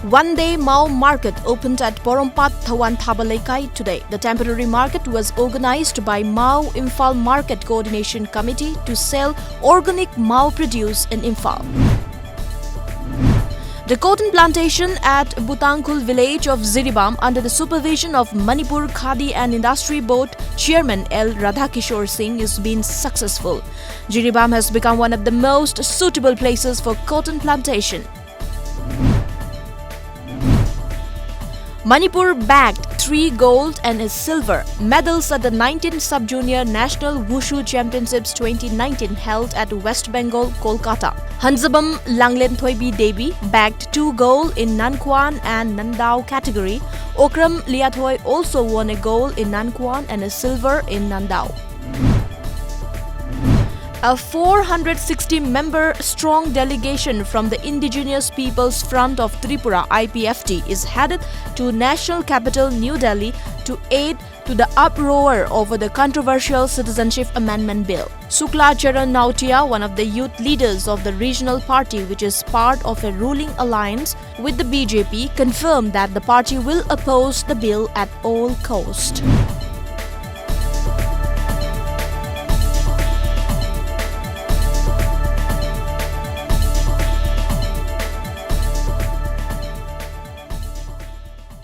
One-day Mao market opened at Porompat Thawan Thabalaikai today. The temporary market was organized by Mao Imphal Market Coordination Committee to sell organic Mao produce in Imphal. The cotton plantation at Butangkul village of Jiribam under the supervision of Manipur Khadi and Industry Board Chairman L. Radhakishore Singh is being successful. Jiribam has become one of the most suitable places for cotton plantation. Manipur bagged 3 gold and a silver medals at the 19th Sub-Junior National Wushu Championships 2019 held at West Bengal, Kolkata. Hanzabam Langlenthoi Devi bagged 2 gold in Nankwan and Nandao category. Okram Liathoi also won a gold in Nankwan and a silver in Nandao. A 460-member strong delegation from the Indigenous Peoples Front of Tripura (IPFT) is headed to national capital New Delhi to aid to the uproar over the controversial Citizenship Amendment Bill. Sukla Charan Nautia, one of the youth leaders of the regional party which is part of a ruling alliance with the BJP, confirmed that the party will oppose the bill at all costs.